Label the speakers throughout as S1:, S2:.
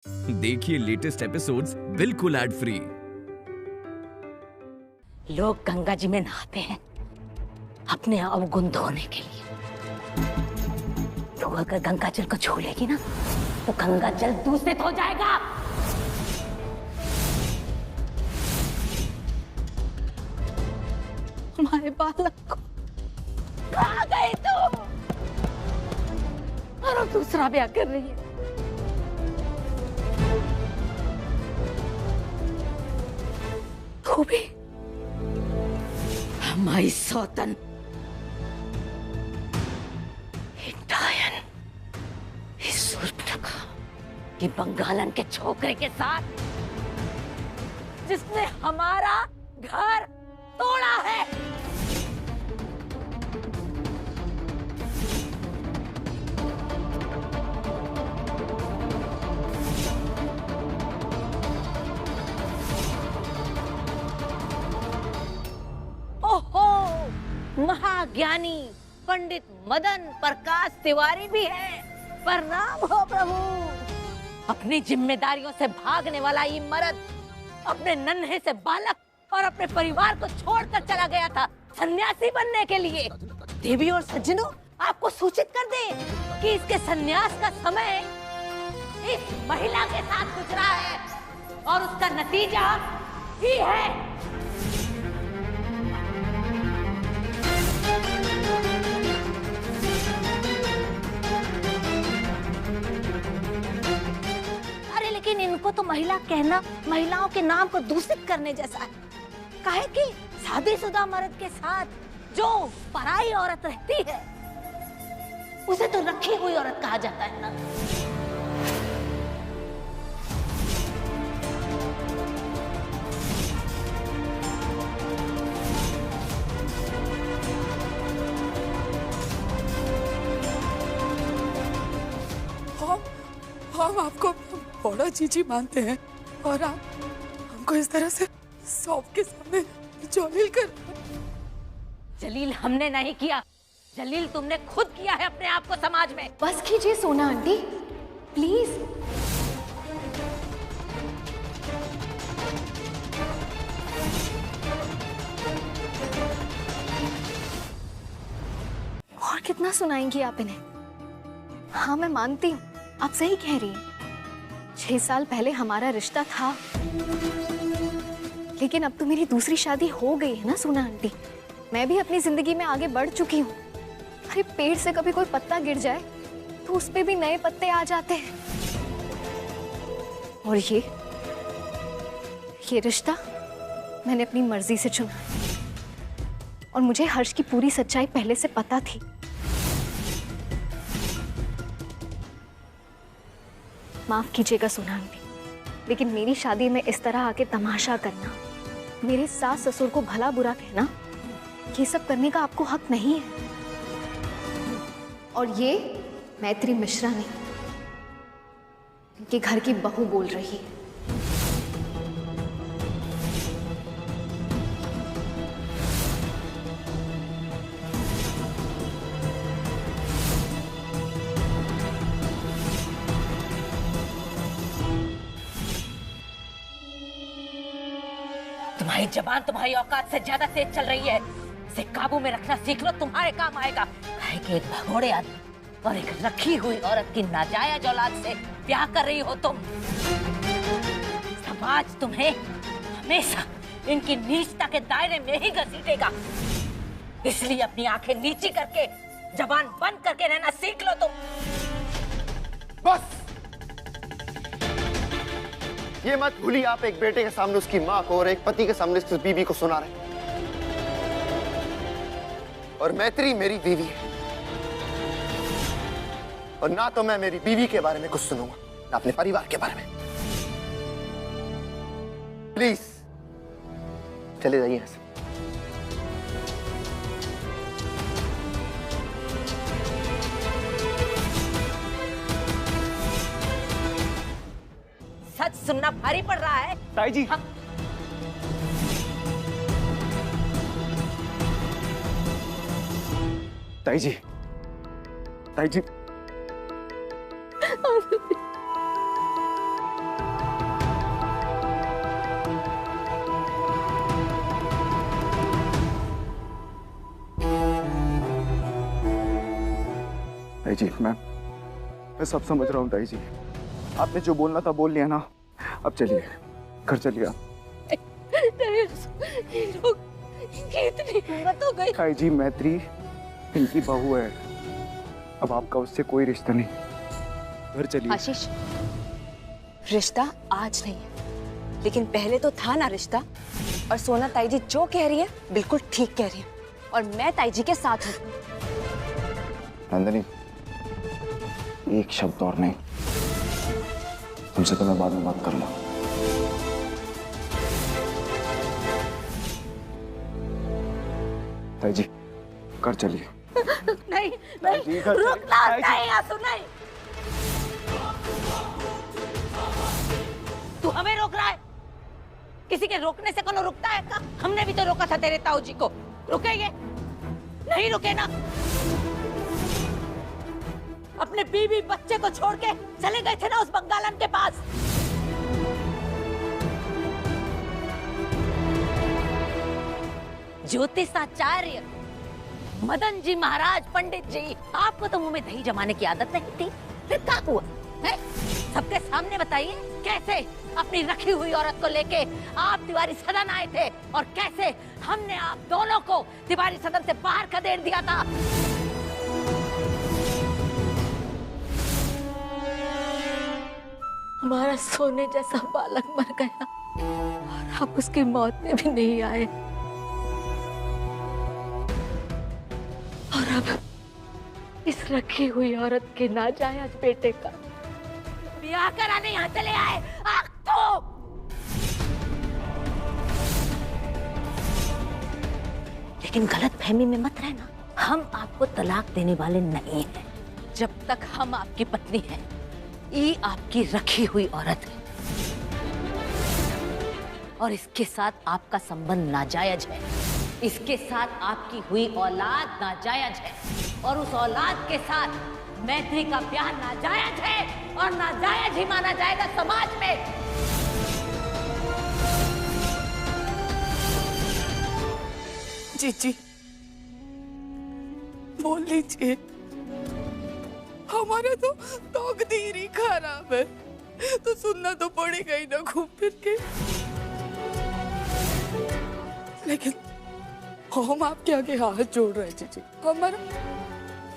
S1: देखिए latest episodes बिल्कुल ad free.
S2: लोग गंगा जी में नहाते हैं अपने अवगुण धोने के लिए। तो अगर गंगा जल को छू लेगी ना तो गंगा जल दूषित हो जाएगा। हमारे बालक को कहाँ गई तू? और अब दूसरा ब्याह कर रही है। तू भी हमारी सौतन डायन इस सूर्पनखा की बंगालन के छोकरे के साथ जिसने हमारा घर तोड़ा है। महाज्ञानी पंडित मदन प्रकाश तिवारी भी है। प्रणाम हो प्रभु। अपनी जिम्मेदारियों से भागने वाला ये मर्द अपने नन्हे से बालक और अपने परिवार को छोड़कर चला गया था सन्यासी बनने के लिए। देवी और सज्जनों, आपको सूचित कर दे कि इसके सन्यास का समय इस महिला के साथ गुजरा है और उसका नतीजा ही है। अरे लेकिन इनको तो महिला कहना महिलाओं के नाम को दूषित करने जैसा है। काहे कि शादीशुदा मर्द के साथ जो पराई औरत रहती है उसे तो रखी हुई औरत कहा जाता है ना।
S3: हम आपको बड़ा जीजी मानते हैं और आप हमको इस तरह से सबके सामने जलील कर।
S2: जलील हमने नहीं किया, जलील तुमने खुद किया है अपने आप को समाज में।
S4: बस कीजिए सोना आंटी, प्लीज। और कितना सुनाएंगी आप इन्हें? हाँ मैं मानती हूँ, आप सही कह रही हैं। 6 साल पहले हमारा रिश्ता था, लेकिन अब तो मेरी दूसरी शादी हो गई है ना सोना आंटी। मैं भी अपनी जिंदगी में आगे बढ़ चुकी हूँ। अरे पेड़ से कभी कोई पत्ता गिर जाए तो उस पे भी नए पत्ते आ जाते हैं। और ये रिश्ता मैंने अपनी मर्जी से चुना है और मुझे हर्ष की पूरी सच्चाई पहले से पता थी। माफ कीजिएगा सोना आंटी, लेकिन मेरी शादी में इस तरह आके तमाशा करना, मेरे सास ससुर को भला बुरा कहना, ये सब करने का आपको हक नहीं है। और ये मैत्री मिश्रा नहीं, इनके घर की बहू बोल रही है।
S2: तुम्हारी जबान तुम्हारी औकात से ज्यादा तेज चल रही है। इसे काबू में रखना सीख लो, तुम्हारे काम आएगा। है कि एक भगोड़े आदमी और एक रखी हुई औरत की नाजायज औलाद से ब्याह कर रही हो तुम। समाज तुम्हें हमेशा इनकी नीचता के दायरे में ही घसीटेगा। इसलिए अपनी आंखें नीची करके जबान बंद करके रहना सीख लो तुम।
S5: बस ये मत भूलिए, आप एक बेटे के सामने उसकी माँ को और एक पति के सामने उसकी बीवी को सुना रहे। और मैत्री मेरी बीवी है और ना तो मैं मेरी बीवी के बारे में कुछ सुनूंगा ना अपने परिवार के बारे में। प्लीज चले जाइए यहाँ से।
S2: सच सुनना भारी पड़ रहा है
S5: ताई जी। ताई जी, ताई जी,
S6: जी मैं सब समझ रहा हूँ ताई जी। आपने जो बोलना था बोल लिया ना, अब चलिए घर चलिए आप।
S2: इतनी हिम्मत हो गई।
S6: ताई जी मैत्री इनकी बहू है, अब आपका उससे कोई रिश्ता नहीं, घर चलिए।
S7: आशीष, रिश्ता आज नहीं है, लेकिन पहले तो था ना रिश्ता। और सोना ताई जी जो कह रही है बिल्कुल ठीक कह रही है, और मैं ताई जी के साथ हूँ।
S6: नंदिनी, एक शब्द और नहीं, तुमसे तो मैं बाद में बात कर लूँ। ताई जी घर चलिए।
S2: नहीं नहीं, रुकना नहीं आंसू, नहीं। तू हमें रोक रहा है? किसी के रोकने से कौन रुकता है का? हमने भी तो रोका था तेरे ताऊ जी को, रुकेंगे? नहीं रुके ना। अपने बीवी बच्चे को छोड़ के चले गए थे ना उस बंगालन के पास। ज्योतिषाचार्य मदन जी महाराज पंडित जी, आपको तो मुंह में दही जमाने की आदत नहीं थी, फिर क्या हुआ है? सबके सामने बताइए कैसे अपनी रखी हुई औरत को लेके आप तिवारी सदन आए थे, और कैसे हमने आप दोनों को तिवारी सदन से बाहर खदेड़ दिया था। हमारा सोने जैसा बालक मर गया और आप उसकी मौत में भी नहीं आए, और अब इस रखी हुई औरत के नाजायज बेटे का ब्याह कराने यहाँ चले आए। आख तो लेकिन गलत फहमी में मत रहना, हम आपको तलाक देने वाले नहीं हैं। जब तक हम आपकी पत्नी हैं, ये आपकी रखी हुई औरत है, और इसके साथ आपका संबंध नाजायज है। इसके साथ आपकी हुई औलाद नाजायज है, और उस औलाद के साथ मैत्री का ब्याह नाजायज है, और नाजायज ही माना जाएगा समाज में।
S3: जीजी बोल लीजिए, हमारा तो तकदीर ही खराब है, तो सुनना तो पड़ेगा ही ना घूम फिर के। लेकिन हम आपके आगे हाथ जोड़ रहे हैं जीजी, हमारा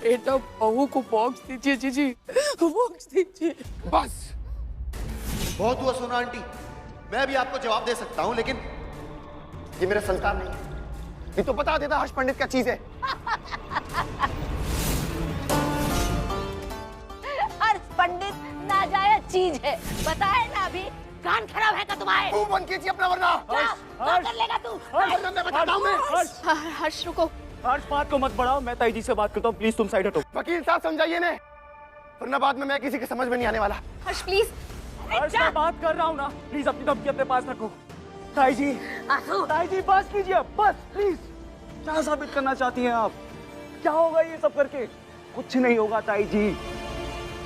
S3: बेटा बहू को बॉक्स दीजिए जीजी, बॉक्स दीजिए।
S5: बस बहुत हुआ सोना आंटी, मैं भी आपको जवाब दे सकता हूँ, लेकिन ये मेरा संस्कार नहीं है। ये तो बता देता हर्ष पंडित क्या चीज है।
S2: हर्ष पंडित नाजायज चीज है, बताए ना अभी। कान खराब है का तुम्हारे?
S5: मुंह बंद कीजिए अपना, वरना
S2: क्या कर लेगा तू?
S5: मैं बताता हूँ।
S7: हर्ष रुको।
S6: हर्ष बात को मत बढ़ाओ, मैं ताई जी से बात करता हूँ, प्लीज तुम साइड हटो।
S5: वकील साहब समझाइए ने, वरना बाद में मैं किसी के समझ में नहीं आने वाला।
S7: हर्ष प्लीज।
S6: हर्ष मैं बात कर रहा हूँ ना, प्लीज अपनी धमकी अपने पास रखो। ताई जी,
S2: आंसू,
S6: ताई जी बस कीजिए, बस प्लीज। क्या साबित करना चाहती हैं आप? क्या होगा ये सब करके? कुछ नहीं होगा ताई जी,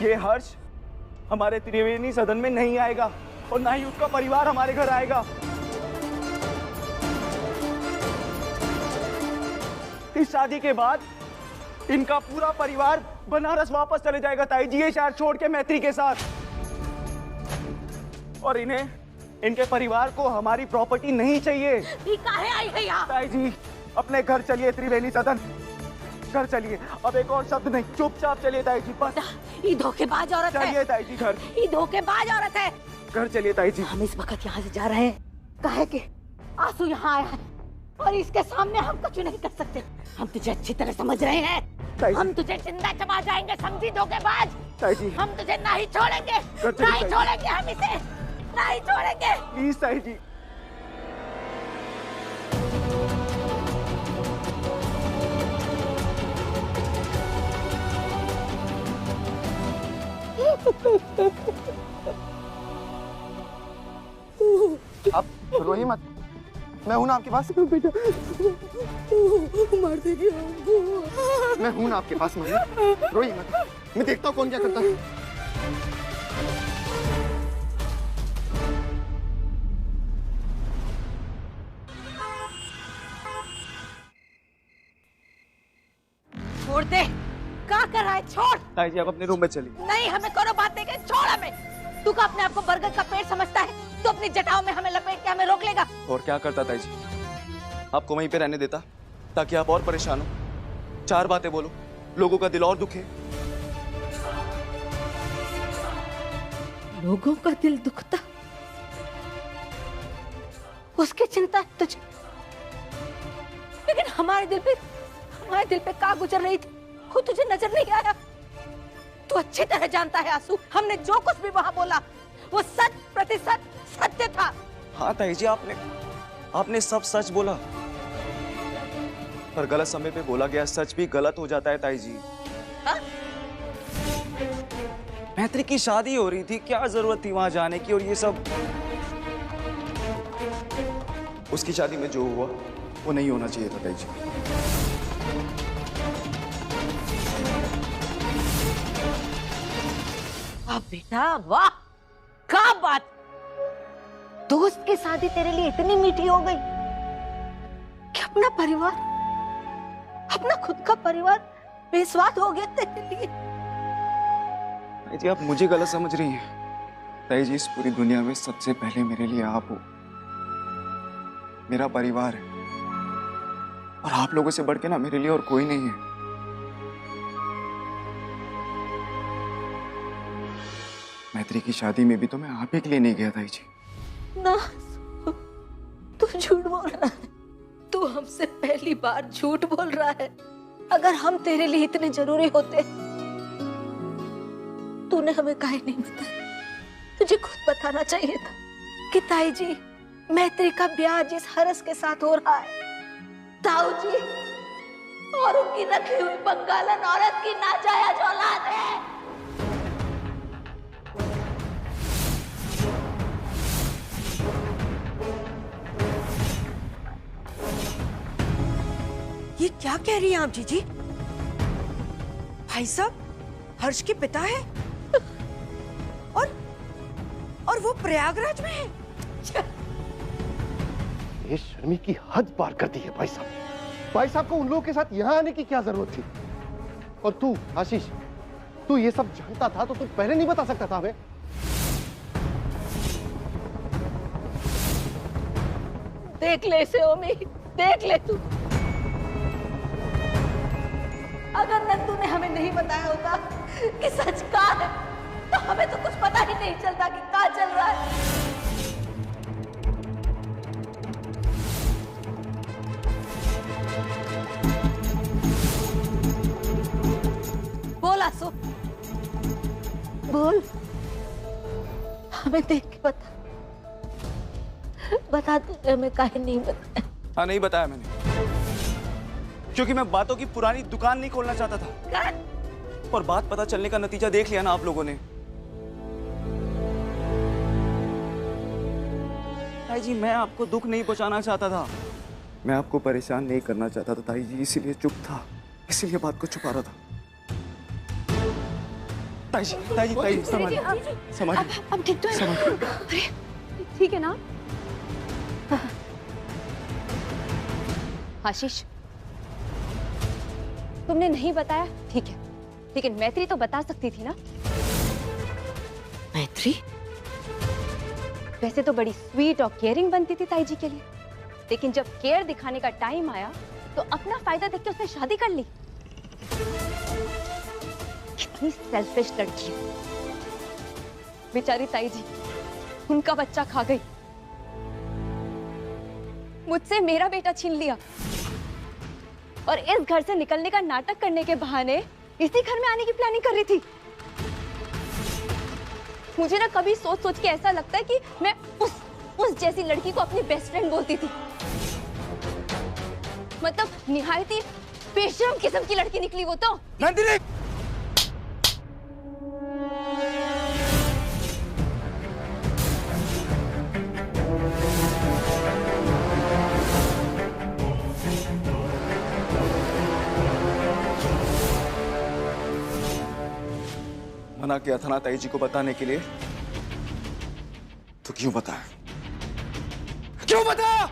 S6: ये हर्ष हमारे त्रिवेणी सदन में नहीं आएगा, और ना ही उसका परिवार हमारे घर आएगा। इस शादी के बाद इनका पूरा परिवार बनारस वापस चले जाएगा ताई जी, ये शहर छोड़ के मैत्री के साथ। और इन्हें, इनके परिवार को हमारी प्रॉपर्टी नहीं चाहिए।
S2: ये काहे आई है यहाँ?
S6: ताई जी अपने घर चलिए, त्रिवेणी सदन घर चलिए, अब एक और शब्द नहीं, चुपचाप चलिए ताई जी, बस।
S2: ये धोखेबाज औरत है।
S6: चलिए ताई जी घर,
S2: ये धोखेबाज औरत है।
S6: घर चलिए ताई जी।
S2: हम इस वक्त यहाँ से जा रहे हैं, काहे कि आंसू यहाँ आया है, और इसके सामने हम कुछ नहीं कर सकते। हम तुझे अच्छी तरह समझ रहे हैं, हम तुझे जिंदा चबा जाएंगे, समझी धोखेबाज।
S6: ताई जी
S2: हम तुझे नहीं छोड़ेंगे, नहीं छोड़ेंगे, हम इसे नहीं छोड़ेंगे।
S6: प्लीज ताई जी।
S5: आप रोइए मत, मैं हूं ना आपके पास।
S3: बेटा मार देगी हमको।
S5: मैं हूं ना आपके पास, मम्मी रोइए मत, मैं देखता हूं कौन क्या करता है।
S2: छोड़ दे, क्या कर रहा है छोड़।
S6: ताई जी आप अपने रूम में चलिए।
S2: नहीं, हमें कोनो बात नहीं कही, छोड़ हमें। तू का अपने आप को बर्गर का पेड़ समझता है? तू अपनी जटाओं में हमें लपेट के हमें रोक लेगा?
S6: और क्या करता ताई जी, आपको वहीं पे रहने देता ताकि आप और परेशान हो, चार बातें बोलो, लोगों का दिल और दुखे।
S2: लोगों का दिल दुखता, उसकी चिंता है तुझे, लेकिन हमारे दिल पे का गुजर रही थी वो तुझे नजर नहीं आया? तू अच्छी तरह जानता है आंसू, हमने जो कुछ भी वहां बोला वो 100% सत्य था।
S6: हाँ ताई जी, आपने सब सच बोला, पर गलत समय पे बोला गया सच भी गलत हो जाता है ताई जी।
S2: हाँ?
S6: मैत्री की शादी हो रही थी, क्या जरूरत थी वहां जाने की? और ये सब, उसकी शादी में जो हुआ वो नहीं होना चाहिए था ताई जी।
S2: वाह बेटा वाह, क्या बात। दोस्त की शादी तेरे लिए इतनी मीठी हो गई कि अपना खुद का परिवार बेस्वाद हो गया तेरे लिए।
S6: ताई जी आप मुझे गलत समझ रही हैं। ताई जी इस पूरी दुनिया में सबसे पहले मेरे लिए आप हो, मेरा परिवार है, और आप लोगों से बढ़ के ना मेरे लिए और कोई नहीं है। मैत्री की शादी में भी तो मैं आप ही के लिए नहीं गया ताई जी।
S2: ना, तू झूठ बोल रहा है, तू हमसे पहली बार झूठ बोल रहा है। अगर हम तेरे लिए इतने जरूरी होते तूने हमें काहे नहीं बताया? तुझे खुद बताना चाहिए था कि ताई जी मैत्री का ब्याह जिस हरस के साथ हो रहा है, ताऊ जी और उनकी रखी हुई बंगालन औरत की नाजायज औलाद है।
S8: ये क्या कह रही हैं आप जीजी? भाई साहब हर्ष के पिता है और वो प्रयागराज में है।
S5: ये शर्मी की हद पार कर दी है भाई साहब। भाई साहब को उन लोगों के साथ यहाँ आने की क्या जरूरत थी? और तू आशीष, तू ये सब जानता था तो तू पहले नहीं बता सकता था हमें?
S2: देख ले इसे ओमी, देख ले तू। अगर नंदू ने हमें नहीं बताया होता कि सच का है तो हमें तो कुछ पता ही नहीं चलता कि क्या चल रहा है। बोल आसू, बोल, हमें देख के बता दे, हमें काहे नहीं बताया?
S6: हाँ नहीं बताया मैंने, क्योंकि मैं बातों की पुरानी दुकान नहीं खोलना चाहता था। और बात पता चलने का नतीजा देख लिया ना आप लोगों ने। ताई जी मैं आपको दुख नहीं पहुंचाना चाहता था, मैं आपको परेशान नहीं करना चाहता था ताई जी, इसीलिए चुप था, इसीलिए बात को छुपा रहा था। ताई जी समझ
S7: अब ठीक तो है? अरे ठीक है ना? आशीष तुमने नहीं बताया ठीक है, लेकिन मैत्री तो बता सकती थी ना।
S2: मैत्री
S7: वैसे तो बड़ी स्वीट और केयरिंग बनती थी ताई जी के लिए, लेकिन जब केयर दिखाने का टाइम आया तो अपना फायदा देख के उसने शादी कर ली। कितनी सेल्फिश लड़की, बेचारी ताई जी उनका बच्चा खा गई, मुझसे मेरा बेटा छीन लिया, और इस घर से निकलने का नाटक करने के बहाने इसी घर में आने की प्लानिंग कर रही थी। मुझे ना कभी सोच सोच के ऐसा लगता है कि मैं उस जैसी लड़की को अपनी बेस्ट फ्रेंड बोलती थी। मतलब निहायत ही बेशर्म किस्म की लड़की निकली वो तो।
S6: नंदिनी! मना किया था ना ताई जी को बताने के लिए, तो क्यों बताया? क्यों बताया?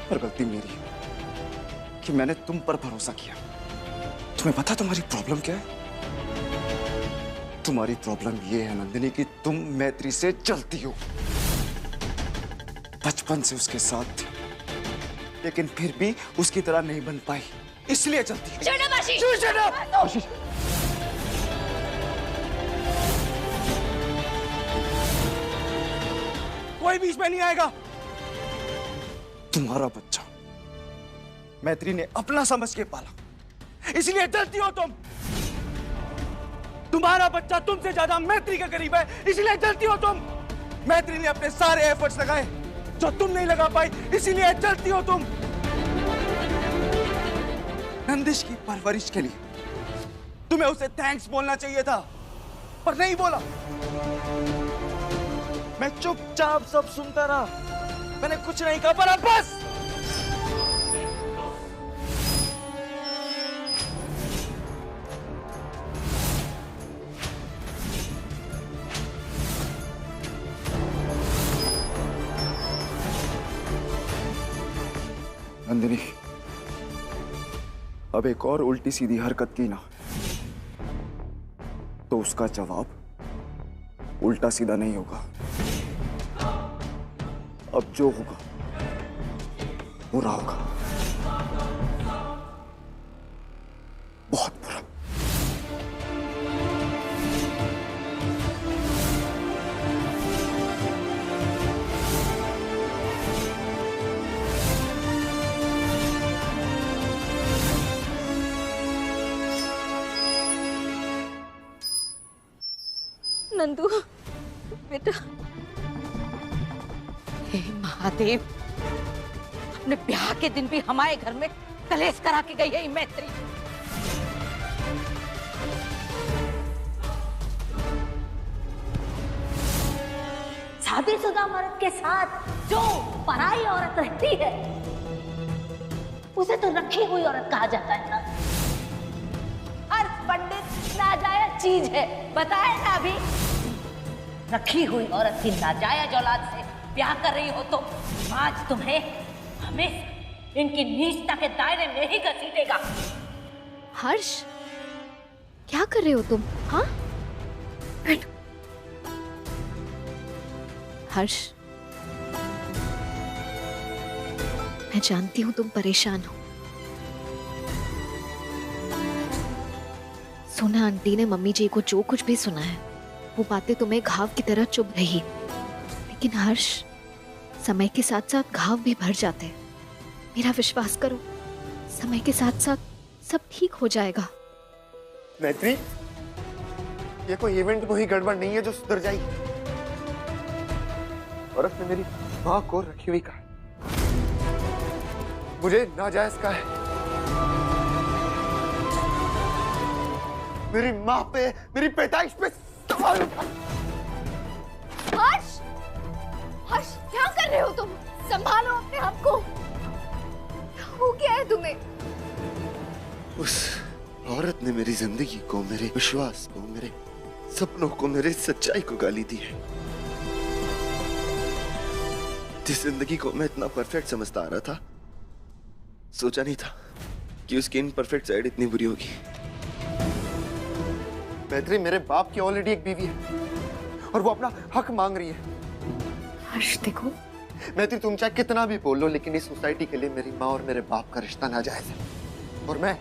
S6: पर गलती मेरी है कि मैंने तुम पर भरोसा किया, तुम्हें पता तुम्हारी प्रॉब्लम क्या है? तुम्हारी प्रॉब्लम ये है नंदिनी कि तुम मैत्री से जलती हो। बचपन से उसके साथ थी, लेकिन फिर भी उसकी तरह नहीं बन पाई, इसलिए जलती हो।
S2: Shut up, आशीष!
S6: Shut up!
S5: आशीष,
S6: कोई बीच में नहीं आएगा। तुम्हारा बच्चा मैत्री ने अपना समझ के पाला, इसलिए जलती हो तुम। तुम्हारा बच्चा तुमसे ज्यादा मैत्री के करीब है, इसलिए जलती हो तुम। मैत्री ने अपने सारे एफर्ट्स लगाए जो तुम नहीं लगा पाई, इसीलिए जलती हो तुम। नंदिश की परवरिश के लिए तुम्हें उसे थैंक्स बोलना चाहिए था, पर नहीं बोला। मैं चुपचाप सब सुनता रहा, मैंने कुछ नहीं कहा, पर अब बस। नंदिनी, अब एक और उल्टी सीधी हरकत की ना, तो उसका जवाब उल्टा सीधा नहीं होगा। अब जो होगा बुरा होगा, बहुत बुरा।
S2: नंदू बेटा, हे महादेव, अपने ब्याह के दिन भी हमारे घर में कलेश करा के गई है ये मैत्री। शादीशुदा मर्द के साथ जो पराई औरत रहती है उसे तो रखी हुई औरत कहा जाता है ना। हर पंडित नाजायज चीज है, बताए ना अभी। रखी हुई औरत की नाजायज औलाद से ब्याह कर रही हो तो आज तुम्हें हमें इनकी नीचता के दायरे में ही घसीटेगा।
S4: हर्ष, क्या कर रहे हो तुम? हाँ, हर्ष, मैं जानती हूं तुम परेशान हो। सोना आंटी ने मम्मी जी को जो कुछ भी सुना है वो बातें तुम्हें घाव की तरह चुभ रही, लेकिन हर्ष, समय के साथ साथ घाव भी भर जाते हैं। मेरा विश्वास करो, समय के साथ साथ सब ठीक हो जाएगा।
S5: मैत्री, ये कोई इवेंट में ही गड़बड़ नहीं है जो सुधर जाएगी। और उसने मेरी माँ को रखी हुई कहा, मुझे नाजायज कहा है। मेरी माँ पे, मेरी पैदाइश पे सवाल उठा।
S4: हर्ष, हर्ष, क्या कर रहे हो तुम? संभालो अपने आप को। हो क्या है तुम्हें?
S5: उस औरत ने मेरी जिंदगी को, मेरे विश्वास को, मेरे सपनों को, मेरे सच्चाई को गाली दी है। जिस जिंदगी को मैं इतना परफेक्ट समझता आ रहा था, सोचा नहीं था कि उसकी इनपरफेक्ट साइड इतनी बुरी होगी। मैत्री, मेरे बाप की ऑलरेडी एक बीवी है और वो अपना हक मांग रही है।
S4: हर्ष देखो,
S5: मैत्री, तुम चाहे कितना भी बोलो, लेकिन इस सोसाइटी के लिए मेरी माँ और मेरे बाप का रिश्ता नाजायज है और मैं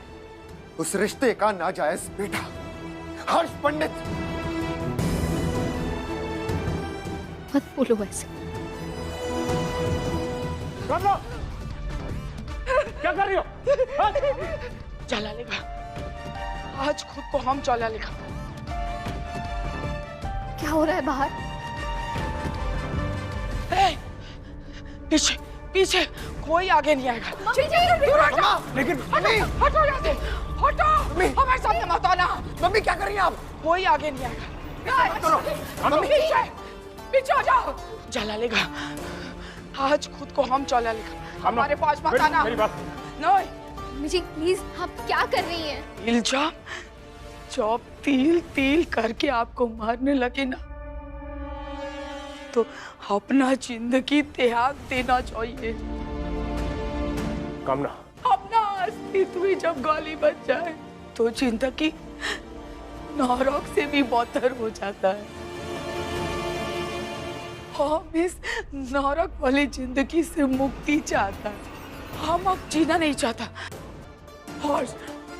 S5: उस रिश्ते का नाजायज बेटा हर्ष पंडित।
S4: मत बोलो ऐसे।
S6: क्या कर रही हो?
S3: चला लेगा, आज खुद को हम चला लेगा।
S4: क्या हो रहा है बाहर?
S3: पीछे पीछे कोई आगे नहीं आएगा।
S6: लेकिन
S3: हटो यहाँ से, हटो, हमारे सामने मत आना।
S6: मम्मी क्या कर रही हैं आप?
S3: कोई आगे नहीं आएगा। मम्मी पीछे पीछे हो जाओ। चला लेगा, आज खुद को हम चला लेगा। हमारे पास मत आना।
S6: मेरी बात
S3: नहीं,
S4: मम्मी जी प्लीज, आप क्या कर रही हैं?
S3: इल्जाम जब तिल तिल करके आपको मारने लगे ना, तो अपना जिंदगी त्याग देना चाहिए।
S6: कामना,
S3: अपना अस्तित्व ही जब गाली बच जाए तो जिंदगी नरक से भी बदतर हो जाता है। हम इस नरक वाली जिंदगी से मुक्ति चाहता है। हम अब जीना नहीं चाहता।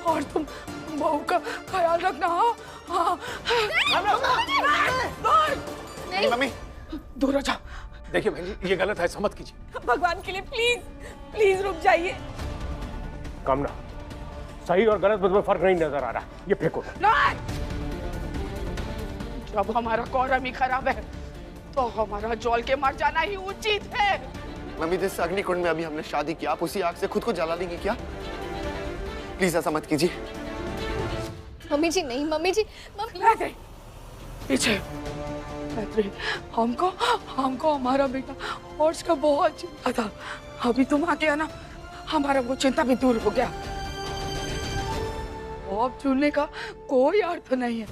S3: और तुम बहू का ख्याल रखना। हाँ
S5: नहीं मम्मी,
S3: दूर हो जाओ।
S9: देखिए बहन जी, ये गलत है, ऐसा मत कीजिए।
S8: भगवान के लिए प्लीज प्लीज रुक जाइए।
S9: कामना, सही और गलत में फर्क नहीं नजर आ रहा, ये फेंको।
S3: नहीं, जब हमारा कौरम ही खराब है तो हमारा जल के मर जाना ही उचित है।
S5: मम्मी जिस अग्निकुंड में अभी हमने शादी किया, आप उसी आग से खुद को जला देंगी क्या? प्लीज ऐसा मत कीजिए।
S4: मम्मी जी नहीं, मम्मी जी।
S3: पीछे हमको हमारा बेटा हर्ष का बहुत चिंता था। अभी तुम आ गया ना, हमारा वो चिंता भी दूर हो गया। अब चुनने का कोई अर्थ नहीं है।